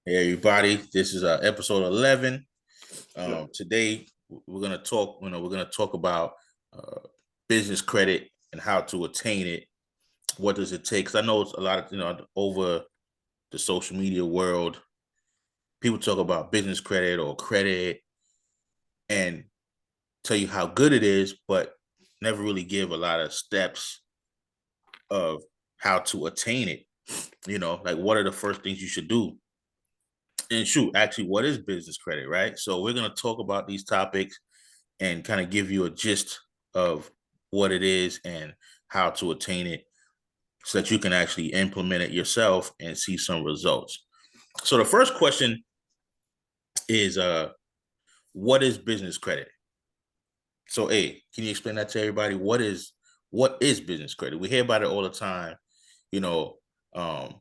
Hey everybody, this is episode 11. Yeah. Today we're gonna talk. We're gonna talk about uh, business credit and how to attain it. What does it take? Because I know it's a lot of over the social media world, people talk about business credit or credit and tell you how good it is, but never really give a lot of steps of how to attain it. Like what are the first things you should do? And shoot, actually, what is business credit, right? So we're going to talk about these topics and kind of give you a gist of what it is and how to attain it so that you can actually implement it yourself and see some results. So the first question is what is business credit? So A, can you explain that to everybody? What is business credit? We hear about it all the time. You know, um,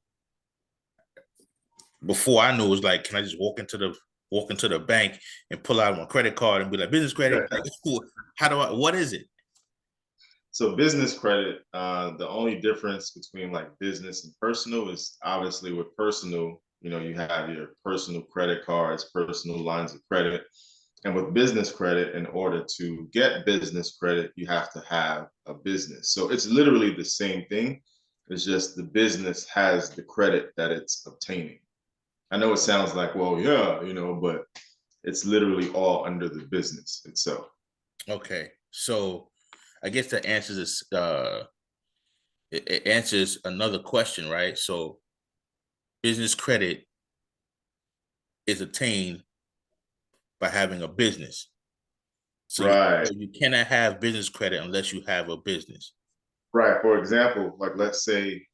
before I knew it was like, can I just walk into the bank and pull out my credit card and be like business credit? Like, how do I? What is it? So business credit, the only difference between like business and personal is obviously with personal, you have your personal credit cards, personal lines of credit. And with business credit, in order to get business credit, you have to have a business. So it's literally the same thing. It's just the business has the credit that it's obtaining. I know it sounds like, well, yeah, but it's literally all under the business itself. Okay, so I guess that answers this. It answers another question, right? So business credit is attained by having a business. So you Right. you cannot have business credit unless you have a business. Right. For example, like let's say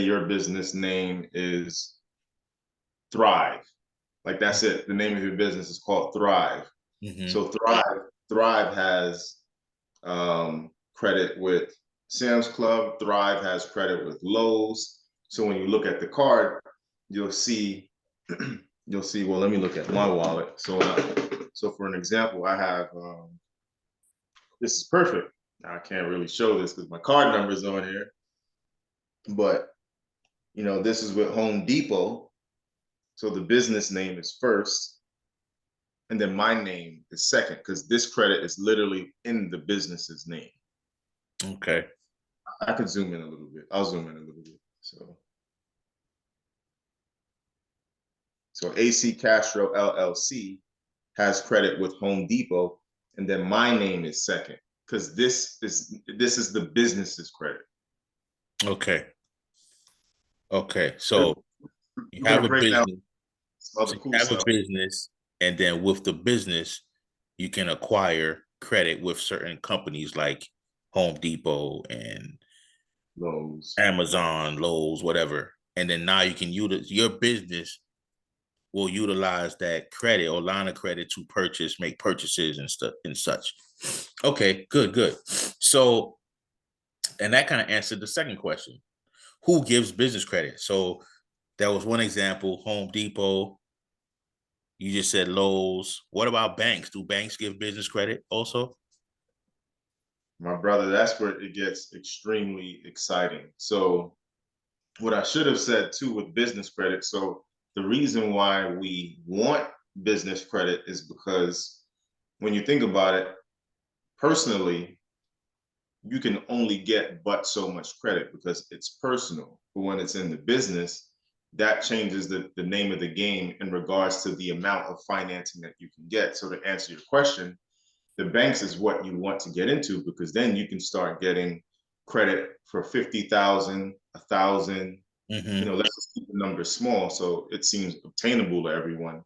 your business name is Thrive. Like that's it. The name of your business is called Thrive. Mm-hmm. So Thrive has credit with Sam's Club. Thrive has credit with Lowe's. So when you look at the card, you'll see you'll see. Well, let me look at my wallet. So for an example, I have this is perfect. I can't really show this because my card number is on here, but this is with Home Depot. So the business name is first, and then my name is second because this credit is literally in the business's name. Okay. I could zoom in a little bit. I'll zoom in a little bit. So AC Castro LLC has credit with Home Depot, and then my name is second because this is the business's credit. Okay. Okay. So you You want have to a break down business. some So other you cool have a stuff? business, and then with the business, you can acquire credit with certain companies like Home Depot and Lowe's. Amazon, Lowe's, whatever. And then now you can use your business will utilize that credit or line of credit to make purchases and stuff and such. Okay, good, good. So, and that kind of answered the second question. Who gives business credit? So that was one example, Home Depot. You just said Lowe's. What about banks? Do banks give business credit also? My brother, that's where it gets extremely exciting. So what I should have said too with business credit. So the reason why we want business credit is because when you think about it, personally, you can only get but so much credit because it's personal. But when it's in the business, that changes the name of the game in regards to the amount of financing that you can get. So to answer your question, the banks is what you want to get into because then you can start getting credit for 50,000, 1,000. Mm-hmm. Let's just keep the numbers small so it seems obtainable to everyone.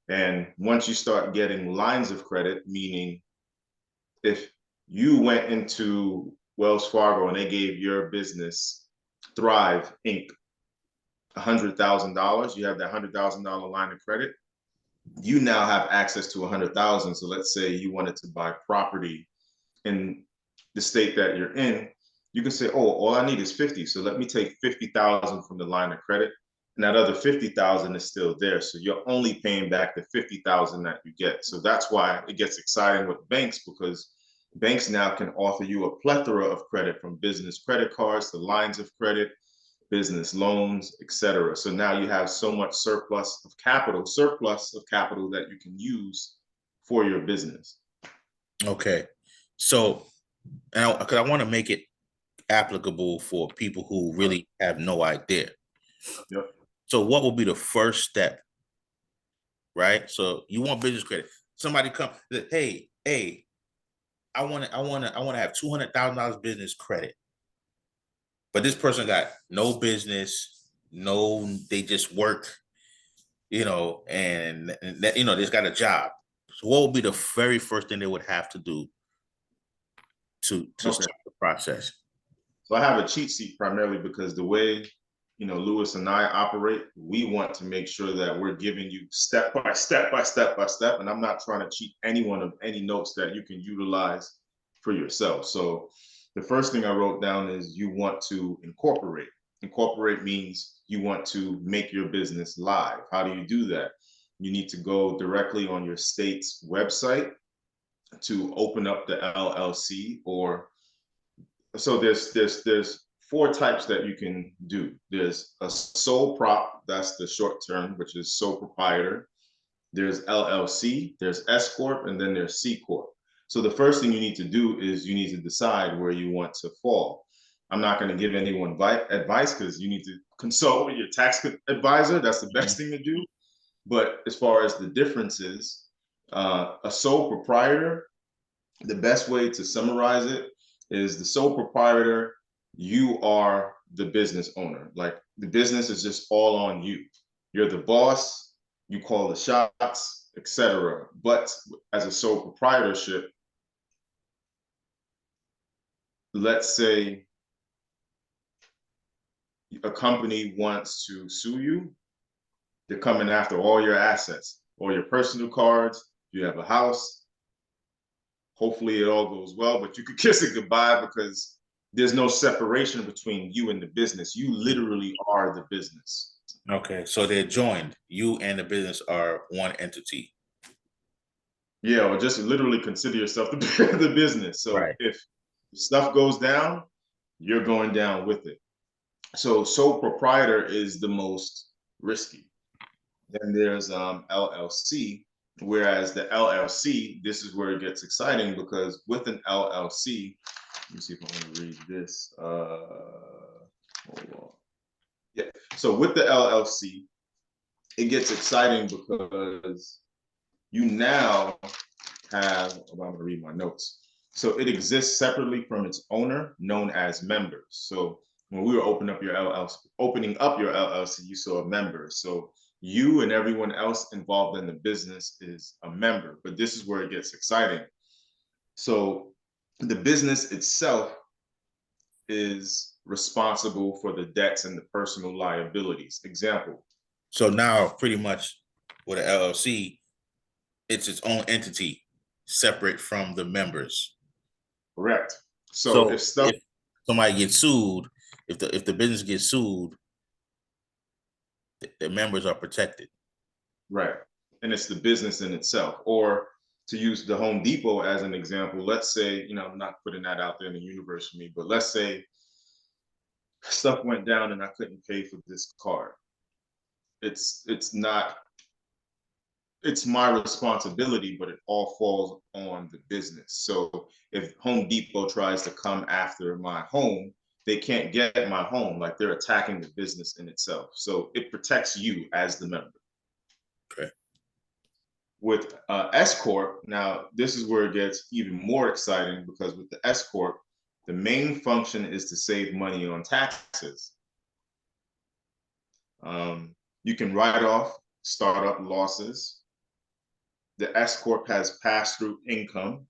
And once you start getting lines of credit, meaning if you went into Wells Fargo and they gave your business Thrive Inc. $100,000, you have that $100,000 line of credit. You now have access to 100,000. So let's say you wanted to buy property in the state that you're in, you can say, oh, all I need is 50. So let me take 50,000 from the line of credit. And that other 50,000 is still there. So you're only paying back the 50,000 that you get. So that's why it gets exciting with banks because banks now can offer you a plethora of credit from business credit cards to lines of credit. business loans, etc. So now you have so much surplus of capital that you can use for your business. Okay. So, because I want to make it applicable for people who really have no idea. Yep. So, what will be the first step? Right. So, you want business credit. Somebody come, hey, I want to have $200,000 business credit. But this person got no business, they just work, and that, they just got a job. So what would be the very first thing they would have to do to Okay. start the process? So I have a cheat sheet primarily because the way, Lewis and I operate, we want to make sure that we're giving you step by step by step by step. And I'm not trying to cheat anyone of any notes that you can utilize for yourself. So the first thing I wrote down is you want to incorporate. Incorporate means you want to make your business live. How do you do that? You need to go directly on your state's website to open up the LLC. Or so there's four types that you can do. There's a sole prop, that's the short term, which is sole proprietor. There's LLC, there's SCorp, and then there's CCorp. So the first thing you need to do is you need to decide where you want to fall. I'm not going to give anyone advice because you need to consult with your tax advisor. That's the best thing to do. But as far as the differences, a sole proprietor, the best way to summarize it is the sole proprietor, you are the business owner. Like the business is just all on you. You're the boss, you call the shots, etc. But as a sole proprietorship, let's say a company wants to sue you, they're coming after all your assets, all your personal cards. You have a house. Hopefully it all goes well, but you could kiss it goodbye because there's no separation between you and the business. You literally are the business. Okay, so they're joined. You and the business are one entity. Yeah, or just literally consider yourself the business. So Right. if stuff goes down, you're going down with it. So sole proprietor is the most risky. Then there's LLC, whereas the LLC, this is where it gets exciting because with an LLC, let me see if I want to read this. Hold on. Yeah. So with the LLC, it gets exciting because you now have, I'm going to read my notes. So it exists separately from its owner, known as members. So when we were opening up your LLC, you saw a member. So you and everyone else involved in the business is a member, but this is where it gets exciting. So the business itself is responsible for the debts and the personal liabilities. Example. So now pretty much with an LLC, it's its own entity, separate from the members. Correct. So So if somebody gets sued, if the business gets sued, the members are protected. Right. And it's the business in itself. Or to use the Home Depot as an example, let's say, I'm not putting that out there in the universe for me, but let's say stuff went down and I couldn't pay for this card. It's my responsibility, but it all falls on the business. So if Home Depot tries to come after my home, they can't get my home. Like they're attacking the business in itself. So it protects you as the member. Okay. With SCorp, now this is where it gets even more exciting because with the SCorp, the main function is to save money on taxes. You can write off startup losses. The SCorp has pass-through income,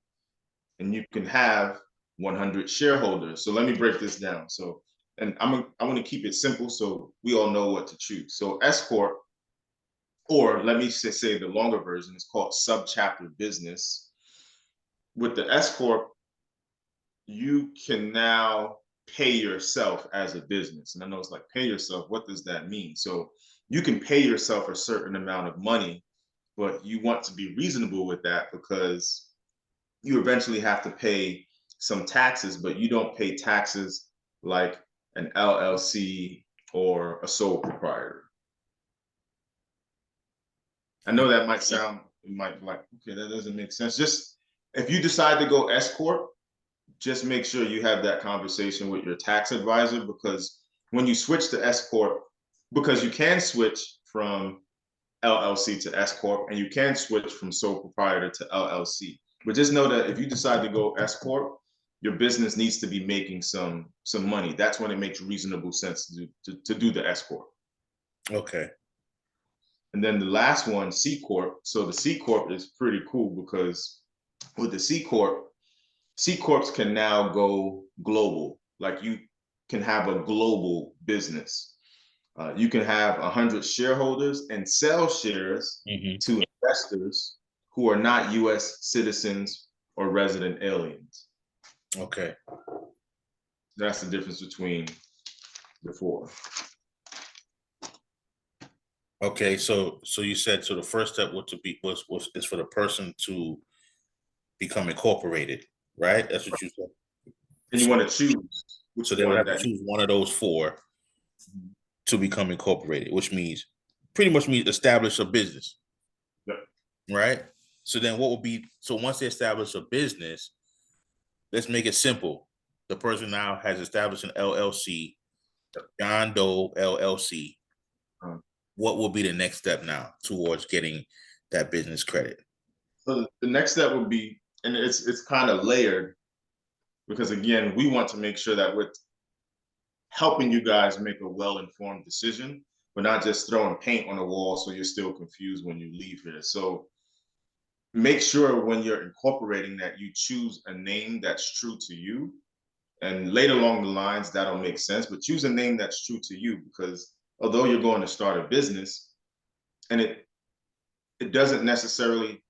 and you can have 100 shareholders. So let me break this down. So, and I want to keep it simple so we all know what to choose. So SCorp, or let me say the longer version, is called subchapter business. With the SCorp, you can now pay yourself as a business. And I know it's like pay yourself. What does that mean? So you can pay yourself a certain amount of money, but you want to be reasonable with that because you eventually have to pay some taxes, but you don't pay taxes like an LLC or a sole proprietor. I know that might sound, it might like, okay, that doesn't make sense. Just if you decide to go SCorp, just make sure you have that conversation with your tax advisor, because when you switch to SCorp, because you can switch from LLC to SCorp, and you can switch from sole proprietor to LLC. But just know that if you decide to go SCorp, your business needs to be making some money. That's when it makes reasonable sense to do the SCorp. Okay. And then the last one, CCorp. So the CCorp is pretty cool because with the CCorp, C-Corps can now go global. Like you can have a global business. You can have 100 shareholders and sell shares to investors who are not US citizens or resident aliens. Okay. That's the difference between the four. Okay, so you said so the first step is for the person to become incorporated, right? That's what you said. And you want to choose which So they would one have that to choose one of those four to become incorporated, which means pretty much means establish a business. Yep. Right? So then what would be, so once they establish a business, let's make it simple. The person now has established an LLC, John Doe LLC. What will be the next step now towards getting that business credit? So the next step would be, and it's kind of layered, because again, we want to make sure that we're helping you guys make a well-informed decision, but not just throwing paint on the wall so you're still confused when you leave here. So make sure when you're incorporating that you choose a name that's true to you. And later along the lines, that'll make sense, but choose a name that's true to you, because although you're going to start a business, and it doesn't necessarily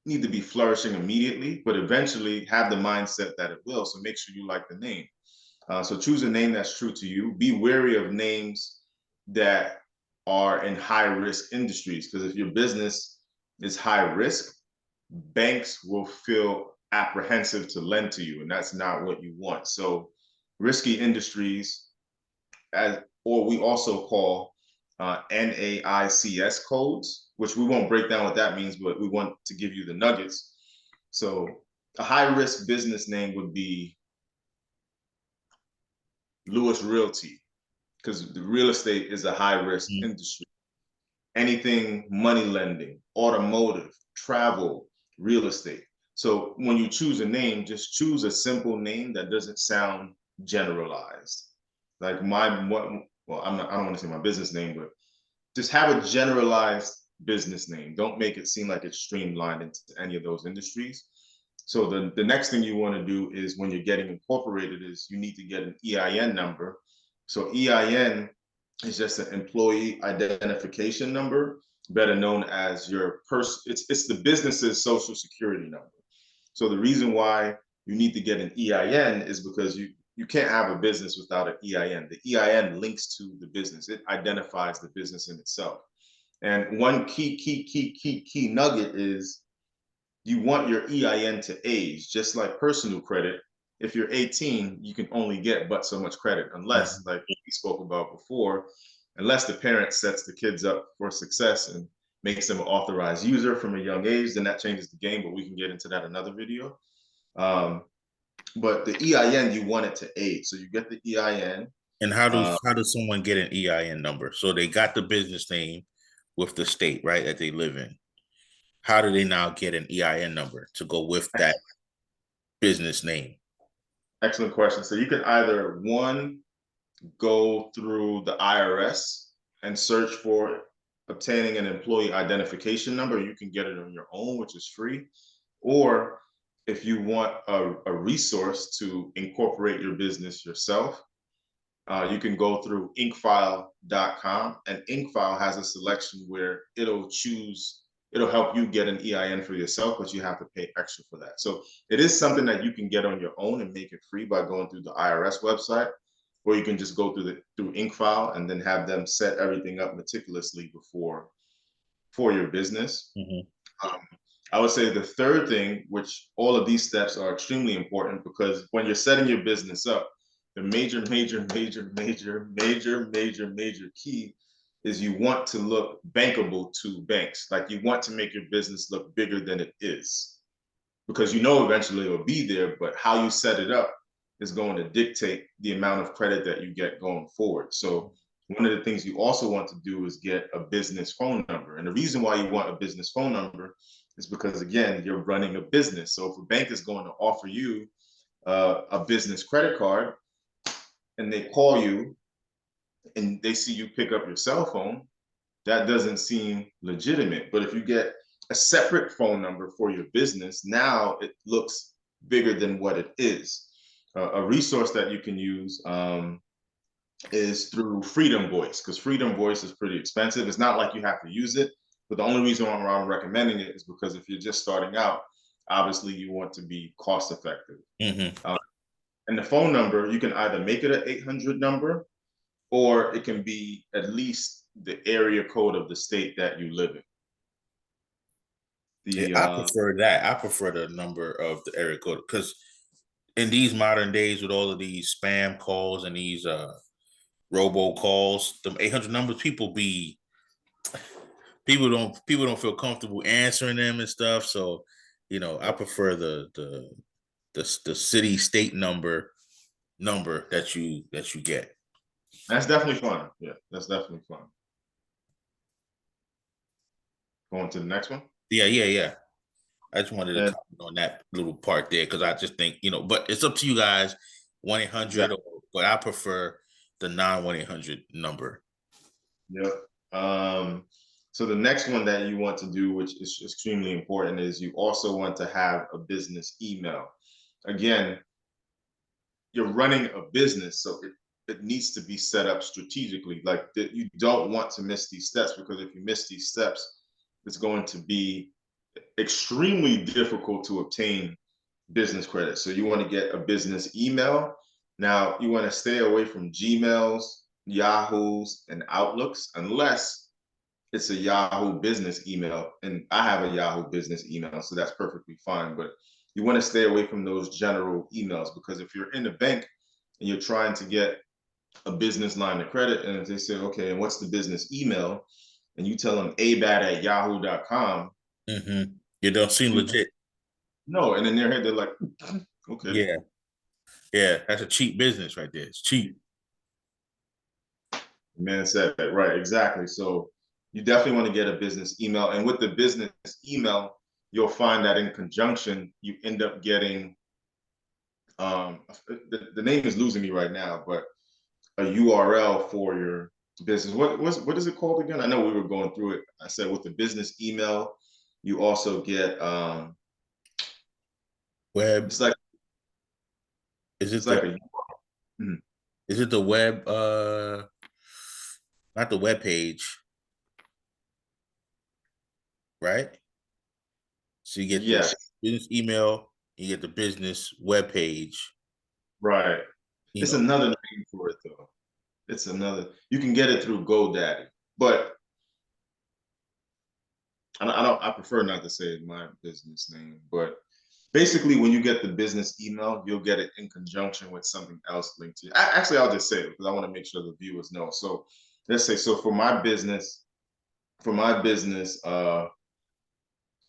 need to be flourishing immediately, but eventually have the mindset that it will. So make sure you like the name. So choose a name that's true to you. Be wary of names that are in high risk industries, because if your business is high risk, banks will feel apprehensive to lend to you, and that's not what you want. So risky industries, or we also call NAICS codes, which we won't break down what that means, but we want to give you the nuggets. So a high risk business name would be Lewis Realty, because the real estate is a high risk industry. Anything money lending, automotive, travel, real estate. So when you choose a name, just choose a simple name that doesn't sound generalized. Like I don't want to say my business name, but just have a generalized business name. Don't make it seem like it's streamlined into any of those industries. So the next thing you want to do is, when you're getting incorporated, is you need to get an EIN number. So EIN is just an employee identification number, better known as your it's the business's social security number. So the reason why you need to get an EIN is because you can't have a business without an EIN. The EIN links to the business. It identifies the business in itself. And one key nugget is, you want your EIN to age, just like personal credit. If you're 18, you can only get but so much credit, unless, like we spoke about before, unless the parent sets the kids up for success and makes them an authorized user from a young age, then that changes the game, but we can get into that another video. But the EIN, you want it to age. So you get the EIN. And how does someone get an EIN number? So they got the business name with the state, right, that they live in. How do they now get an EIN number to go with that business name? Excellent question. So you can either, one, go through the IRS and search for obtaining an employee identification number. You can get it on your own, which is free. Or if you want a resource to incorporate your business yourself, you can go through inkfile.com, and Inkfile has a selection where it'll help you get an EIN for yourself, but you have to pay extra for that. So it is something that you can get on your own and make it free by going through the IRS website, or you can just go through Inkfile and then have them set everything up meticulously for your business. I would say the third thing, which all of these steps are extremely important, because when you're setting your business up, the major key is you want to look bankable to banks. Like you want to make your business look bigger than it is, because you know eventually it'll be there, but how you set it up is going to dictate the amount of credit that you get going forward. So one of the things you also want to do is get a business phone number. And the reason why you want a business phone number is because, again, you're running a business. So if a bank is going to offer you a business credit card and they call you and they see you pick up your cell phone, that doesn't seem legitimate. But if you get a separate phone number for your business, now it looks bigger than what it is. A resource that you can use is through Freedom Voice, because Freedom Voice is pretty expensive. It's not like you have to use it, but the only reason why I'm recommending it is because if you're just starting out, obviously you want to be cost effective. And the phone number, you can either make it an 800 number, or it can be at least the area code of the state that you live in. I prefer that. I prefer the number of the area code, because in these modern days with all of these spam calls and these robo calls, the 800 numbers, people don't feel comfortable answering them and stuff. So, I prefer the city state number that you get. That's definitely fun. Yeah, that's definitely fun. Going to the next one. Yeah. I just wanted to comment on that little part there, because I just think, but it's up to you guys, 1-800, but I prefer the non 1-800 number. Yep. So the next one that you want to do, which is extremely important, is you also want to have a business email. Again, you're running a business, so it needs to be set up strategically. Like you don't want to miss these steps, because if you miss these steps, it's going to be extremely difficult to obtain business credit. So you want to get a business email. Now you want to stay away from Gmails, Yahoos, and Outlooks, unless it's a Yahoo business email. And I have a Yahoo business email, so that's perfectly fine. But you want to stay away from those general emails, because if you're in a bank and you're trying to get a business line of credit, and if they say, okay, and what's the business email? And you tell them abad@yahoo.com. You don't seem legit. No, and in their head, they're like, okay. Yeah, that's a cheap business right there. It's cheap. Man said that, right, exactly. So you definitely want to get a business email. And with the business email, you'll find that in conjunction, you end up getting, the name is losing me right now, but a URL for your business. What is it called again? I know we were going through it. I said with the business email, you also get web. It's like, is it like is it the web? Not the web page, right? So you get the business email, you get the business web page. Right. It's another name for it though. It's another. You can get it through GoDaddy, but I prefer not to say my business name. But basically, when you get the business email, you'll get it in conjunction with something else linked to you. Actually, I'll just say it because I want to make sure the viewers know. So let's say, so for my business,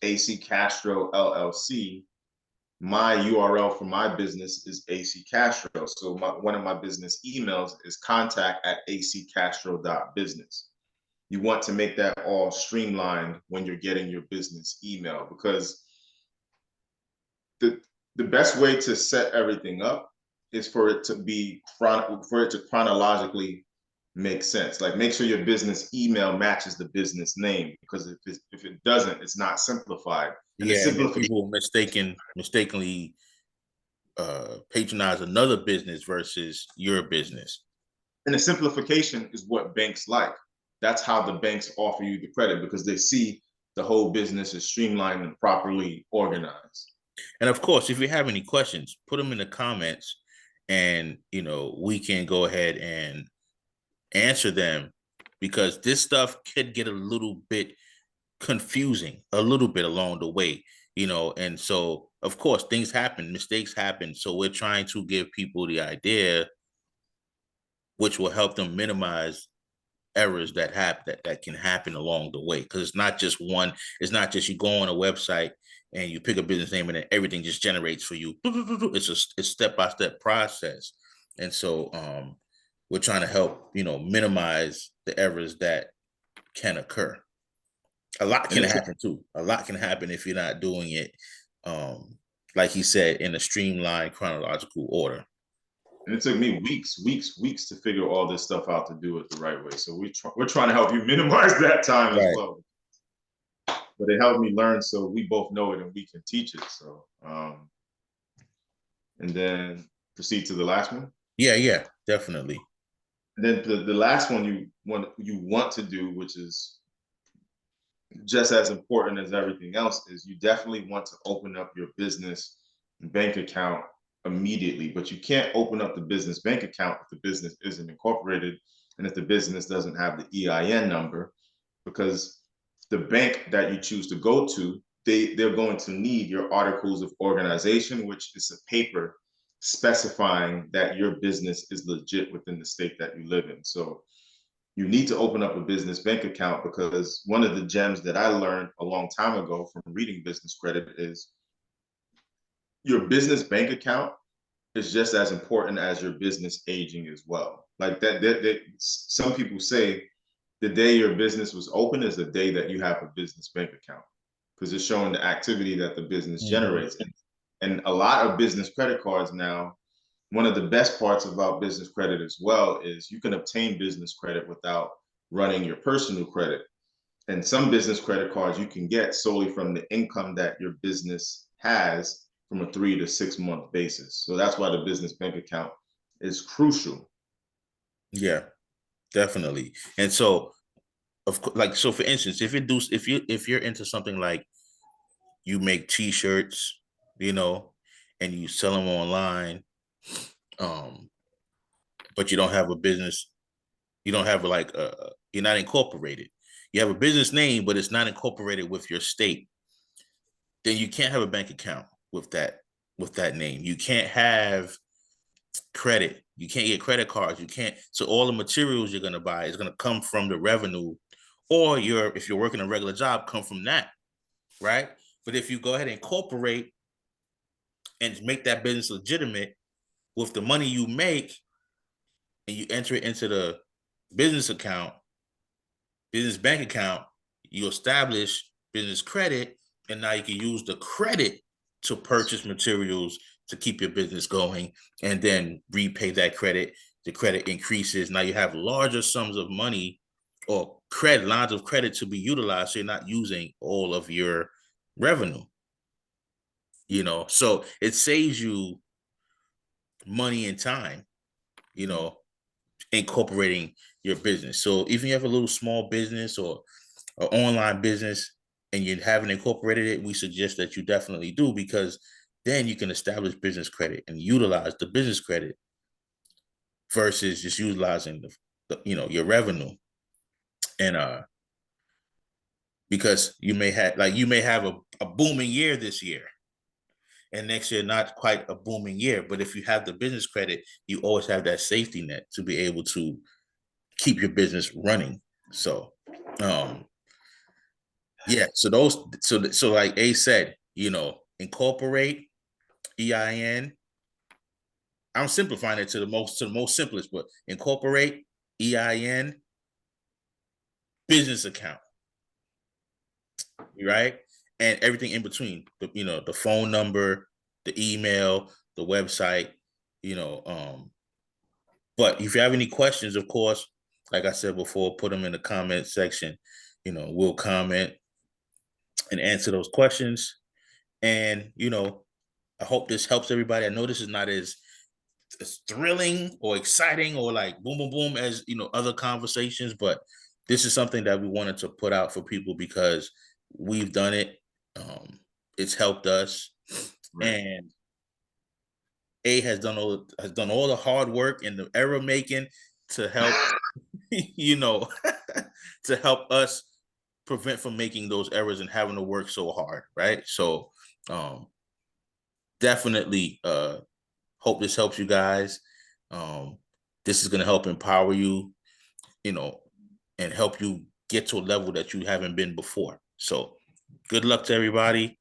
AC Castro LLC, my URL for my business is AC Castro. So one of my business emails is contact@acastro.business. You want to make that all streamlined when you're getting your business email, because the best way to set everything up is for it to chronologically make sense. Like make sure your business email matches the business name, because if it doesn't, it's not simplified. And people mistakenly patronize another business versus your business. And the simplification is what banks like. That's how the banks offer you the credit, because they see the whole business is streamlined and properly organized. And of course, if you have any questions, put them in the comments, and we can go ahead and answer them, because this stuff could get a little bit confusing a little bit along the way, and so of course things happen, mistakes happen. So we're trying to give people the idea which will help them minimize errors that that can happen along the way. Because it's not just one, it's not just you go on a website and you pick a business name and then everything just generates for you. It's step-by-step process. And so we're trying to help, minimize the errors that can occur. A lot can happen too. A lot can happen if you're not doing it, like he said, in a streamlined chronological order. And it took me weeks to figure all this stuff out to do it the right way. So we're trying to help you minimize that time as well. But it helped me learn, so we both know it and we can teach it. So, and then proceed to the last one. Yeah, definitely. And then the last one you want to do, which is just as important as everything else, is you definitely want to open up your business bank account immediately. But you can't open up the business bank account if the business isn't incorporated and if the business doesn't have the EIN number, because the bank that you choose to go to, they're going to need your articles of organization, which is a paper specifying that your business is legit within the state that you live in. So you need to open up a business bank account, because one of the gems that I learned a long time ago from reading business credit is your business bank account is just as important as your business aging as well. Like that some people say the day your business was open is the day that you have a business bank account, because it's showing the activity that the business generates. And a lot of business credit cards now, one of the best parts about business credit as well is you can obtain business credit without running your personal credit. And some business credit cards you can get solely from the income that your business has from a 3 to 6 month basis. So that's why the business bank account is crucial. Yeah, definitely. And so, of course, like, so for instance, if you're into something like you make t-shirts, and you sell them online, but you don't have a business, you don't have like you're not incorporated. You have a business name, but it's not incorporated with your state. Then you can't have a bank account with that name. You can't have credit. You can't get credit cards. You can't. So all the materials you're going to buy is going to come from the revenue, or if you're working a regular job, come from that, right? But if you go ahead and incorporate and make that business legitimate with the money you make, and you enter it into the business bank account, you establish business credit, and now you can use the credit to purchase materials to keep your business going, and then repay that credit. The credit increases. Now you have larger sums of money or lines of credit to be utilized, so you're not using all of your revenue. So it saves you money and time, incorporating your business. So even if you have a little small business or an online business and you haven't incorporated it, we suggest that you definitely do, because then you can establish business credit and utilize the business credit versus just utilizing your revenue. And because you may have a booming year this year, and next year not quite a booming year, but if you have the business credit, you always have that safety net to be able to keep your business running. So yeah, so like A said, incorporate EIN. I'm simplifying it to the most simplest, but incorporate EIN, business account, right? And everything in between, the phone number, the email, the website, but if you have any questions, of course, like I said before, put them in the comment section. We'll comment and answer those questions. And, I hope this helps everybody. I know this is not as thrilling or exciting or like boom, boom, boom as, other conversations, but this is something that we wanted to put out for people because we've done it. It's helped us. Right. And A has done all the hard work and the error making to help, to help us prevent from making those errors and having to work so hard, right? So definitely hope this helps you guys. This is going to help empower you, you know, and help you get to a level that you haven't been before. So good luck to everybody.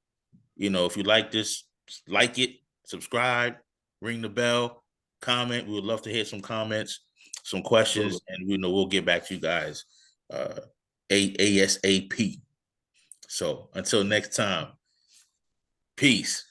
You know, if you like this, like it, subscribe, ring the bell, comment. We would love to hear some comments, some questions, Absolutely. and we'll get back to you guys ASAP. So until next time, peace.